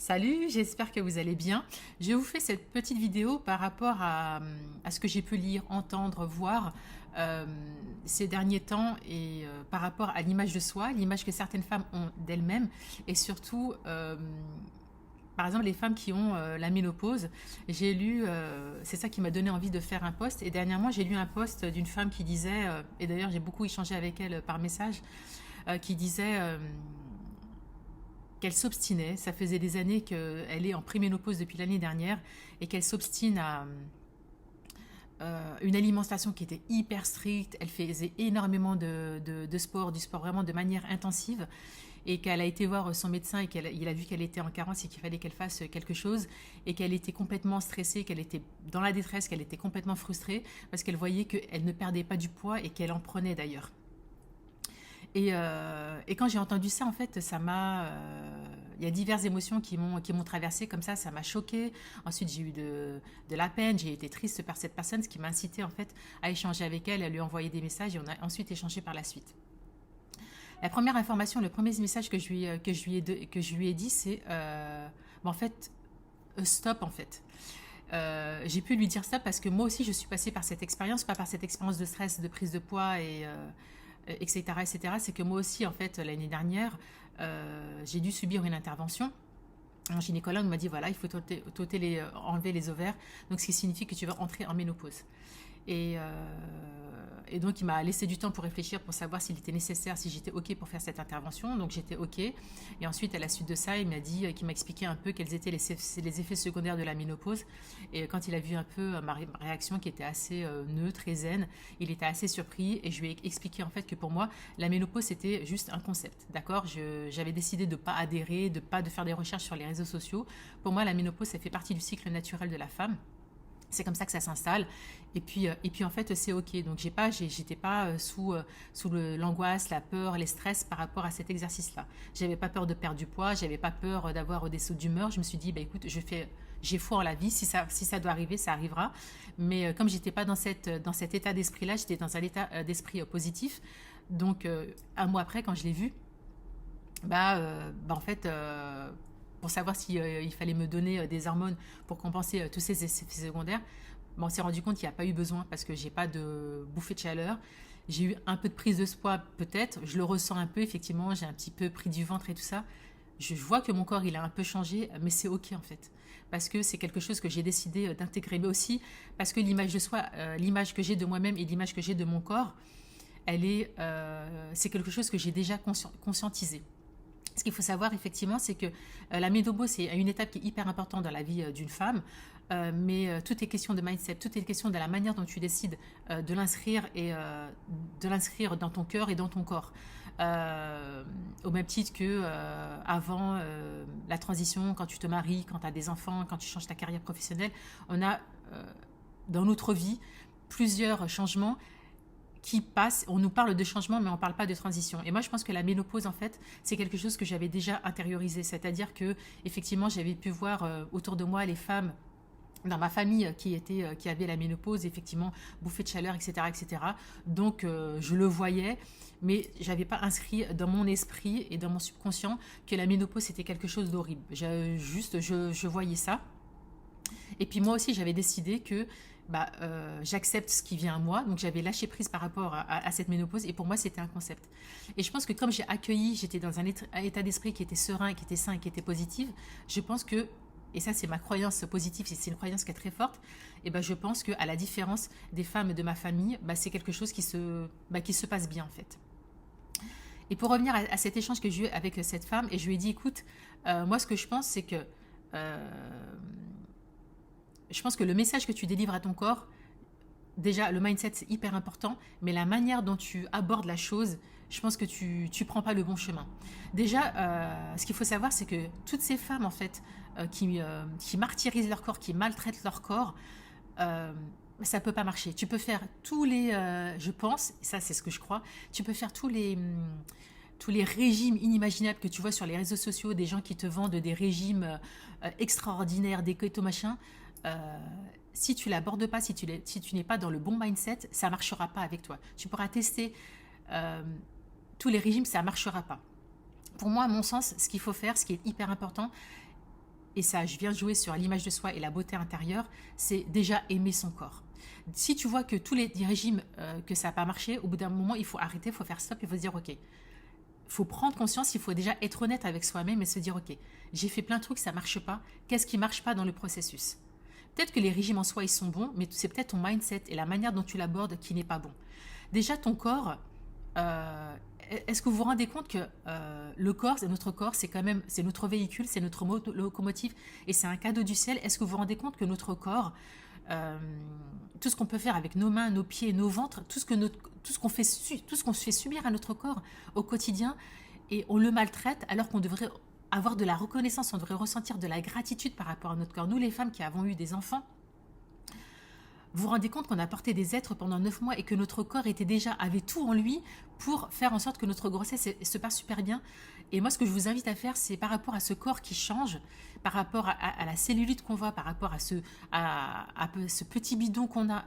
Salut, j'espère que vous allez bien. Je vous fais cette petite vidéo par rapport à ce que j'ai pu lire, entendre, voir euh, ces derniers temps et par rapport à l'image de soi, l'image que certaines femmes ont d'elles-mêmes et surtout, par exemple, les femmes qui ont la ménopause. J'ai lu, c'est ça qui m'a donné envie de faire un post et dernièrement j'ai lu un post d'une femme qui disait, et d'ailleurs j'ai beaucoup échangé avec elle par message, qui disait qu'elle s'obstinait. Ça faisait des années qu'elle est en préménopause depuis l'année dernière et qu'elle s'obstine à une alimentation qui était hyper stricte. Elle faisait énormément de sport, du sport vraiment de manière intensive et qu'elle a été voir son médecin et qu'il a vu qu'elle était en carence et qu'il fallait qu'elle fasse quelque chose et qu'elle était complètement stressée, qu'elle était dans la détresse, qu'elle était complètement frustrée parce qu'elle voyait qu'elle ne perdait pas du poids et qu'elle en prenait d'ailleurs. Et quand j'ai entendu ça, en fait, ça m'a. Il y a diverses émotions qui m'ont traversée comme ça m'a choquée. Ensuite, j'ai eu de la peine, j'ai été triste par cette personne, ce qui m'a incité en fait à échanger avec elle, à lui envoyer des messages et on a ensuite échangé par la suite. La première information, le premier message que je lui ai dit, c'est en fait, stop en fait. J'ai pu lui dire ça parce que moi aussi je suis passée par cette expérience, pas par cette expérience de stress, de prise de poids etc. etc. C'est que moi aussi, en fait, l'année dernière, j'ai dû subir une intervention. Un gynécologue m'a dit voilà, il faut enlever les ovaires, donc ce qui signifie que tu vas entrer en ménopause. Et, euh, et donc, il m'a laissé du temps pour réfléchir, pour savoir s'il était nécessaire, si j'étais OK pour faire cette intervention. Donc, j'étais OK. Et ensuite, à la suite de ça, il m'a dit, qu'il m'a expliqué un peu quels étaient les effets secondaires de la ménopause. Et quand il a vu un peu ma réaction qui était assez neutre et zen, il était assez surpris. Et je lui ai expliqué en fait que pour moi, la ménopause, c'était juste un concept. D'accord. J'avais décidé de ne pas adhérer, de faire des recherches sur les réseaux sociaux. Pour moi, la ménopause, ça fait partie du cycle naturel de la femme. C'est comme ça que ça s'installe. Et puis en fait, c'est OK. Donc, j'étais pas sous l'angoisse, la peur, les stress par rapport à cet exercice-là. J'avais pas peur de perdre du poids, j'avais pas peur d'avoir des sauts d'humeur. Je me suis dit, bah écoute, j'ai foi en la vie. Si ça doit arriver, ça arrivera. Mais comme j'étais pas dans cet état d'esprit-là, j'étais dans un état d'esprit positif. Donc, un mois après, quand je l'ai vu, en fait, pour savoir si, il fallait me donner des hormones pour compenser tous ces effets secondaires, on s'est rendu compte qu'il n'y a pas eu besoin parce que j'ai pas de bouffée de chaleur. J'ai eu un peu de prise de poids peut-être, je le ressens un peu effectivement, j'ai un petit peu pris du ventre et tout ça. Je vois que mon corps il a un peu changé, mais c'est ok en fait. Parce que c'est quelque chose que j'ai décidé d'intégrer, mais aussi parce que l'image de soi, l'image que j'ai de moi-même et l'image que j'ai de mon corps, c'est quelque chose que j'ai déjà conscientisé. Ce qu'il faut savoir effectivement, c'est que la ménopause, c'est une étape qui est hyper importante dans la vie d'une femme, mais tout est question de mindset, tout est question de la manière dont tu décides de l'inscrire et de l'inscrire dans ton cœur et dans ton corps. Au même titre que avant la transition, quand tu te maries, quand tu as des enfants, quand tu changes ta carrière professionnelle, on a dans notre vie plusieurs changements qui passe, on nous parle de changement, mais on ne parle pas de transition. Et moi, je pense que la ménopause, en fait, c'est quelque chose que j'avais déjà intériorisé. C'est-à-dire que, effectivement, j'avais pu voir autour de moi les femmes dans ma famille qui avaient la ménopause, effectivement, bouffée de chaleur, etc., etc. Donc, je le voyais, mais je n'avais pas inscrit dans mon esprit et dans mon subconscient que la ménopause, c'était quelque chose d'horrible. Je voyais ça. Et puis moi aussi, j'avais décidé que j'accepte ce qui vient à moi. Donc j'avais lâché prise par rapport à cette ménopause. Et pour moi, c'était un concept. Et je pense que comme j'ai accueilli, j'étais dans un état d'esprit qui était serein, qui était sain et qui était positif, je pense que, et ça c'est ma croyance positive, c'est une croyance qui est très forte, et je pense qu'à la différence des femmes de ma famille, c'est quelque chose qui se passe bien en fait. Et pour revenir à cet échange que j'ai eu avec cette femme, et je lui ai dit, écoute, moi ce que je pense, c'est que je pense que le message que tu délivres à ton corps, déjà le mindset c'est hyper important, mais la manière dont tu abordes la chose, je pense que tu prends pas le bon chemin. Déjà, ce qu'il faut savoir, c'est que toutes ces femmes en fait qui martyrisent leur corps, qui maltraitent leur corps, ça peut pas marcher. Tu peux faire je pense, et ça c'est ce que je crois, tu peux faire tous les régimes inimaginables que tu vois sur les réseaux sociaux, des gens qui te vendent des régimes extraordinaires, des keto machin. Si tu l'abordes pas, si tu n'es pas dans le bon mindset, ça marchera pas avec toi. Tu pourras tester tous les régimes, ça marchera pas. Pour moi, à mon sens, ce qu'il faut faire, ce qui est hyper important, et ça, je viens de jouer sur l'image de soi et la beauté intérieure, c'est déjà aimer son corps. Si tu vois que tous les régimes, que ça n'a pas marché, au bout d'un moment, il faut arrêter, il faut faire stop, il faut se dire, ok, il faut prendre conscience, il faut déjà être honnête avec soi-même et se dire, ok, j'ai fait plein de trucs, ça ne marche pas, qu'est-ce qui ne marche pas dans le processus? Peut-être que les régimes en soi, ils sont bons, mais c'est peut-être ton mindset et la manière dont tu l'abordes qui n'est pas bon. Déjà, ton corps, est-ce que vous vous rendez compte que le corps, notre corps, c'est quand même, c'est notre véhicule, c'est notre locomotive et c'est un cadeau du ciel. Est-ce que vous vous rendez compte que notre corps, tout ce qu'on peut faire avec nos mains, nos pieds, nos ventres, tout ce qu'on fait subir à notre corps au quotidien, et on le maltraite alors qu'on devrait avoir de la reconnaissance, on devrait ressentir de la gratitude par rapport à notre corps. Nous, les femmes qui avons eu des enfants, vous vous rendez compte qu'on a porté des êtres pendant 9 mois et que notre corps avait tout en lui pour faire en sorte que notre grossesse se passe super bien. Et moi, ce que je vous invite à faire, c'est par rapport à ce corps qui change, par rapport à la cellulite qu'on voit, par rapport à ce petit bidon qu'on a,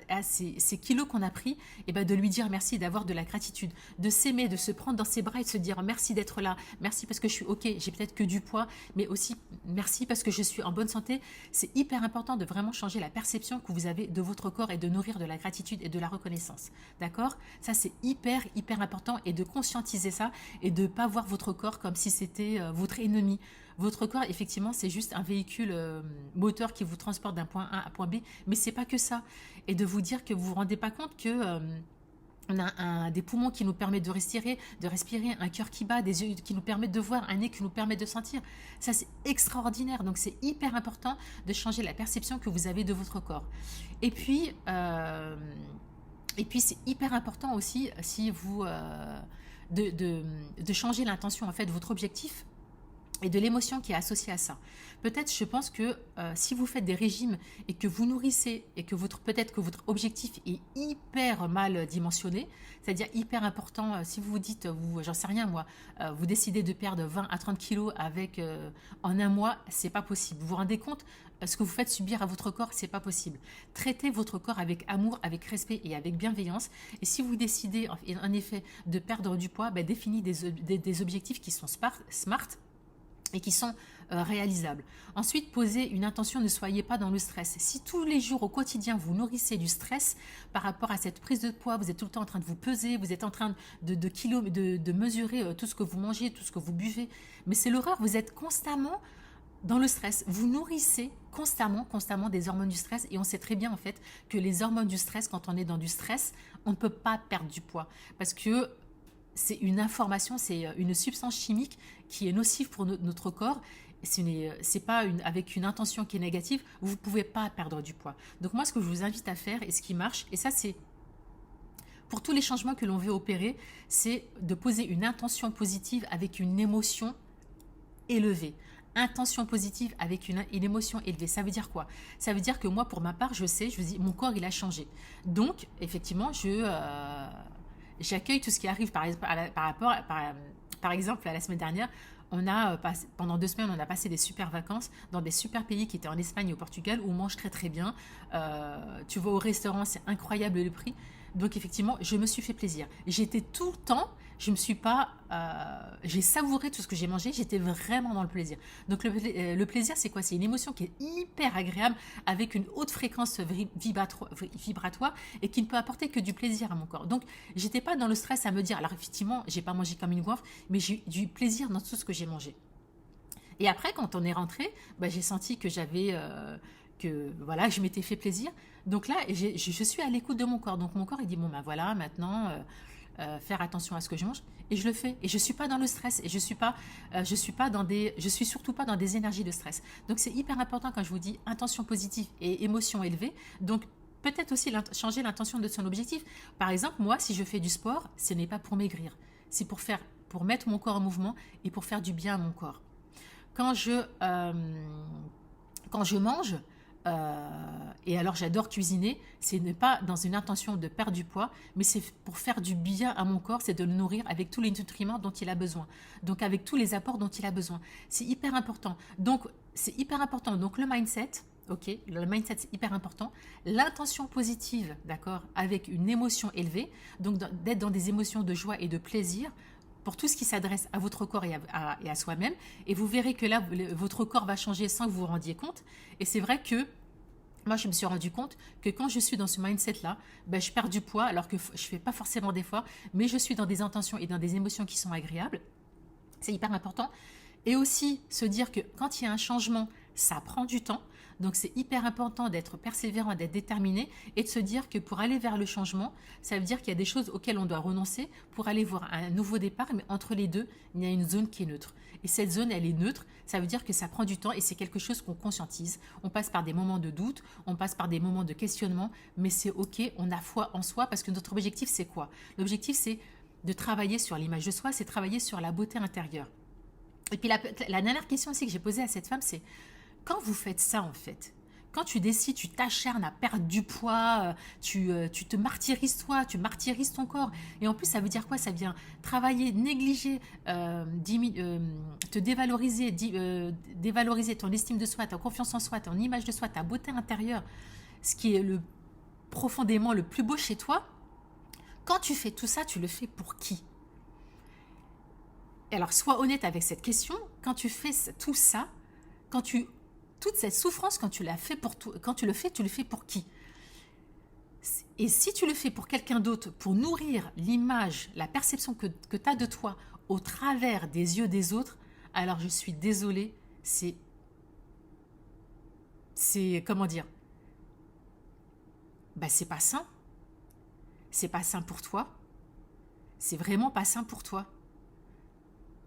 à ces kilos qu'on a pris, et ben de lui dire merci, d'avoir de la gratitude, de s'aimer, de se prendre dans ses bras et de se dire merci d'être là, merci parce que je suis ok, j'ai peut-être que du poids, mais aussi merci parce que je suis en bonne santé. C'est hyper important de vraiment changer la perception que vous avez de votre corps et de nourrir de la gratitude et de la reconnaissance. D'accord? Ça, c'est hyper important, et de conscientiser ça et de ne pas voir votre corps comme si c'était votre ennemi. Votre corps, effectivement, c'est juste un véhicule moteur qui vous transporte d'un point A à point B, mais c'est pas que ça. Et de vous dire que vous vous rendez pas compte que on a des poumons qui nous permettent de respirer, un cœur qui bat, des yeux qui nous permettent de voir, un nez qui nous permet de sentir. Ça, c'est extraordinaire. Donc, c'est hyper important de changer la perception que vous avez de votre corps. Et puis c'est hyper important aussi, si vous de changer l'intention, en fait, de votre objectif et de l'émotion qui est associée à ça. Peut-être, je pense que si vous faites des régimes et que vous nourrissez et que peut-être que votre objectif est hyper mal dimensionné, c'est-à-dire hyper important, si vous vous dites, j'en sais rien moi, vous décidez de perdre 20 à 30 kilos en un mois, c'est pas possible. Vous vous rendez compte, ce que vous faites subir à votre corps, c'est pas possible. Traitez votre corps avec amour, avec respect et avec bienveillance. Et si vous décidez en effet de perdre du poids, définissez des objectifs qui sont smart et qui sont réalisables. Ensuite, posez une intention, ne soyez pas dans le stress. Si tous les jours au quotidien vous nourrissez du stress par rapport à cette prise de poids, vous êtes tout le temps en train de vous peser, vous êtes en train de mesurer tout ce que vous mangez, tout ce que vous buvez, mais c'est l'horreur, vous êtes constamment dans le stress. Vous nourrissez constamment des hormones du stress, et on sait très bien en fait que les hormones du stress, quand on est dans du stress, on ne peut pas perdre du poids parce que c'est une information, c'est une substance chimique qui est nocive pour notre corps. C'est pas avec une intention qui est négative, vous ne pouvez pas perdre du poids. Donc moi, ce que je vous invite à faire et ce qui marche, et ça c'est pour tous les changements que l'on veut opérer, c'est de poser une intention positive avec une émotion élevée. Intention positive avec une émotion élevée. Ça veut dire quoi? Ça veut dire que moi, pour ma part, je dis, mon corps, il a changé. Donc, effectivement, j'accueille tout ce qui arrive par exemple, la semaine dernière, pendant 2 semaines, on a passé des super vacances dans des super pays qui étaient en Espagne et au Portugal où on mange très très bien. Tu vas au restaurant, c'est incroyable le prix. Donc effectivement, je me suis fait plaisir. J'étais tout le temps, j'ai savouré tout ce que j'ai mangé, j'étais vraiment dans le plaisir. Donc le plaisir, c'est quoi? C'est une émotion qui est hyper agréable avec une haute fréquence vibratoire et qui ne peut apporter que du plaisir à mon corps. Donc j'étais pas dans le stress à me dire, alors effectivement, j'ai pas mangé comme une goinfre, mais j'ai eu du plaisir dans tout ce que j'ai mangé. Et après, quand on est rentré, j'ai senti que que je m'étais fait plaisir. Donc là, je suis à l'écoute de mon corps. Donc mon corps, il dit, bon voilà, maintenant, faire attention à ce que je mange. Et je le fais. Et je suis pas dans le stress. Et je suis surtout pas dans des énergies de stress. Donc c'est hyper important quand je vous dis intention positive et émotion élevée. Donc peut-être aussi changer l'intention de son objectif. Par exemple, moi, si je fais du sport, ce n'est pas pour maigrir. C'est pour mettre mon corps en mouvement et pour faire du bien à mon corps. Quand je mange, et alors j'adore cuisiner, c'est ne pas dans une intention de perdre du poids, mais c'est pour faire du bien à mon corps, c'est de le nourrir avec tous les nutriments dont il a besoin, donc avec tous les apports dont il a besoin. C'est hyper important. Donc le mindset, ok, le mindset c'est hyper important. L'intention positive, d'accord, avec une émotion élevée, donc d'être dans des émotions de joie et de plaisir. pour tout ce qui s'adresse à votre corps et à soi-même. Et vous verrez que là, votre corps va changer sans que vous vous rendiez compte. Et c'est vrai que moi, je me suis rendu compte que quand je suis dans ce mindset-là, ben, je perds du poids alors que je ne fais pas forcément d'efforts, mais je suis dans des intentions et dans des émotions qui sont agréables. C'est hyper important. Et aussi se dire que quand il y a un changement, ça prend du temps. Donc c'est hyper important d'être persévérant, d'être déterminé et de se dire que pour aller vers le changement, ça veut dire qu'il y a des choses auxquelles on doit renoncer pour aller voir un nouveau départ, mais entre les deux, il y a une zone qui est neutre. Et cette zone, elle est neutre, ça veut dire que ça prend du temps et c'est quelque chose qu'on conscientise. On passe par des moments de doute, on passe par des moments de questionnement, mais c'est ok, on a foi en soi parce que notre objectif, c'est quoi? L'objectif, c'est de travailler sur l'image de soi, c'est travailler sur la beauté intérieure. Et puis la dernière question aussi que j'ai posée à cette femme, c'est quand vous faites ça en fait, quand tu décides, tu t'acharnes à perdre du poids, tu te martyrises toi, tu martyrises ton corps. Et en plus, ça veut dire quoi? Ça vient travailler, négliger, te dévaloriser, dévaloriser ton estime de soi, ta confiance en soi, ton image de soi, ta beauté intérieure, ce qui est profondément le plus beau chez toi. Quand tu fais tout ça, tu le fais pour qui? Alors, sois honnête avec cette question. Quand tu fais tout ça, toute cette souffrance, quand tu le fais, tu le fais pour qui? Et si tu le fais pour quelqu'un d'autre, pour nourrir l'image, la perception que tu as de toi au travers des yeux des autres, alors je suis désolée, c'est comment dire? Bah, c'est pas sain. C'est pas sain pour toi. C'est vraiment pas sain pour toi.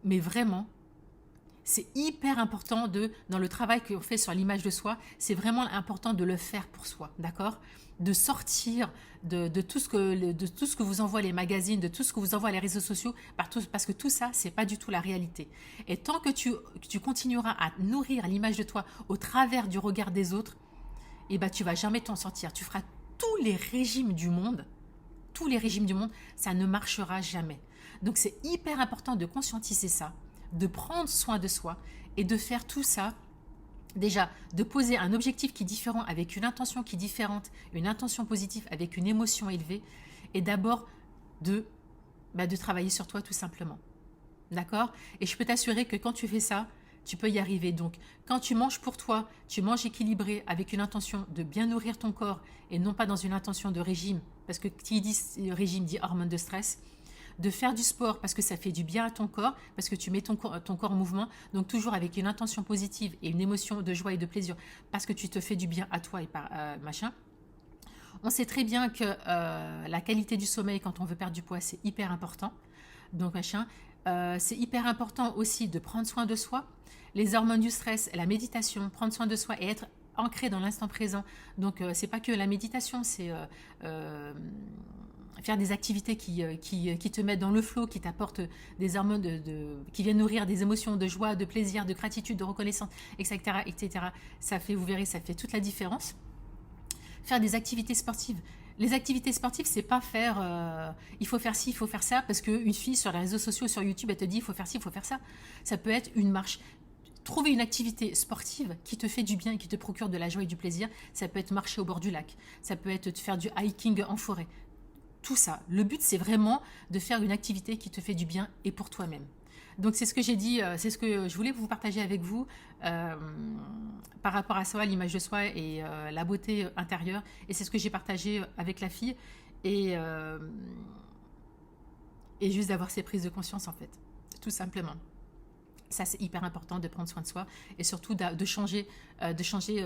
Mais vraiment, c'est hyper important dans le travail qu'on fait sur l'image de soi, c'est vraiment important de le faire pour soi, d'accord? De sortir de tout ce que vous envoient les magazines, de tout ce que vous envoient les réseaux sociaux, parce que tout ça, c'est pas du tout la réalité. Et tant que tu continueras à nourrir l'image de toi au travers du regard des autres, eh ben, tu vas jamais t'en sortir. Tu feras tous les régimes du monde, ça ne marchera jamais. Donc c'est hyper important de conscientiser ça, de prendre soin de soi et de faire tout ça. Déjà, de poser un objectif qui est différent avec une intention qui est différente, une intention positive avec une émotion élevée et d'abord de travailler sur toi tout simplement. D'accord? Et je peux t'assurer que quand tu fais ça, tu peux y arriver. Donc, quand tu manges pour toi, tu manges équilibré avec une intention de bien nourrir ton corps et non pas dans une intention de régime, parce que qui dit régime dit hormone de stress, de faire du sport parce que ça fait du bien à ton corps, parce que tu mets ton corps en mouvement, donc toujours avec une intention positive et une émotion de joie et de plaisir, parce que tu te fais du bien à toi et machin. On sait très bien que la qualité du sommeil quand on veut perdre du poids, c'est hyper important. Donc machin, c'est hyper important aussi de prendre soin de soi. Les hormones du stress, la méditation, prendre soin de soi et être ancré dans l'instant présent. Donc c'est pas que la méditation, c'est faire des activités qui te mettent dans le flow, qui t'apportent des hormones qui viennent nourrir des émotions de joie, de plaisir, de gratitude, de reconnaissance, etc., etc. Ça fait, vous verrez, ça fait toute la différence. Faire des activités sportives. Les activités sportives, c'est pas faire il faut faire ci, il faut faire ça, parce qu'une fille sur les réseaux sociaux, sur YouTube, elle te dit il faut faire ci, il faut faire ça. Ça peut être une marche. Trouver une activité sportive qui te fait du bien et qui te procure de la joie et du plaisir. Ça peut être marcher au bord du lac. Ça peut être faire du hiking en forêt. Tout ça. Le but, c'est vraiment de faire une activité qui te fait du bien et pour toi-même. Donc c'est ce que j'ai dit, c'est ce que je voulais vous partager avec vous par rapport à soi, l'image de soi et la beauté intérieure. Et c'est ce que j'ai partagé avec la fille et juste d'avoir ces prises de conscience en fait, tout simplement. Ça, c'est hyper important de prendre soin de soi et surtout de changer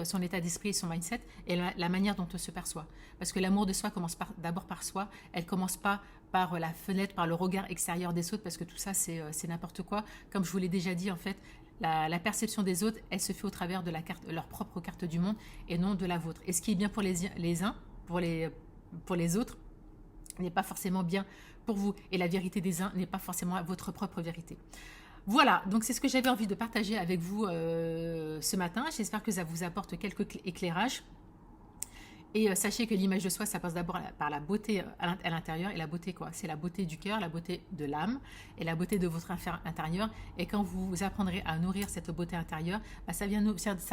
son état d'esprit et son mindset et la manière dont on se perçoit. Parce que l'amour de soi commence d'abord par soi. Elle ne commence pas par la fenêtre, par le regard extérieur des autres, parce que tout ça, c'est n'importe quoi. Comme je vous l'ai déjà dit, en fait, la perception des autres, elle se fait au travers de leur propre carte du monde et non de la vôtre. Et ce qui est bien pour les uns, pour les autres, n'est pas forcément bien pour vous. Et la vérité des uns n'est pas forcément votre propre vérité. Voilà, donc c'est ce que j'avais envie de partager avec vous ce matin. J'espère que ça vous apporte quelques éclairages. Et sachez que l'image de soi, ça passe d'abord par la beauté à l'intérieur. Et la beauté quoi? C'est la beauté du cœur, la beauté de l'âme et la beauté de votre intérieur. Et quand vous apprendrez à nourrir cette beauté intérieure, ça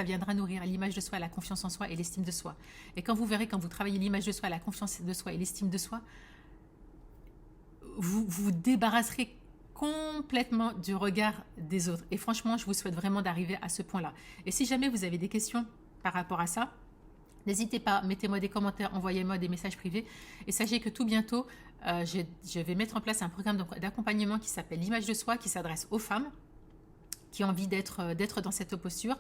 viendra nourrir l'image de soi, la confiance en soi et l'estime de soi. Et quand vous verrez, quand vous travaillez l'image de soi, la confiance de soi et l'estime de soi, vous vous débarrasserez complètement du regard des autres. Et franchement, je vous souhaite vraiment d'arriver à ce point-là. Et si jamais vous avez des questions par rapport à ça, n'hésitez pas, mettez-moi des commentaires, envoyez-moi des messages privés. Et sachez que tout bientôt, je vais mettre en place un programme d'accompagnement qui s'appelle l'image de soi, qui s'adresse aux femmes qui ont envie d'être dans cette posture.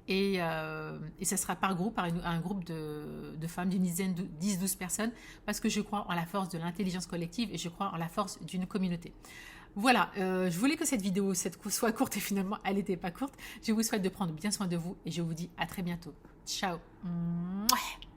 Et ça sera par groupe, un groupe de femmes d'une dizaine, 10-12 personnes, parce que je crois en la force de l'intelligence collective et je crois en la force d'une communauté. Voilà, je voulais que cette vidéo soit courte et finalement elle n'était pas courte. Je vous souhaite de prendre bien soin de vous et je vous dis à très bientôt. Ciao. Mouah.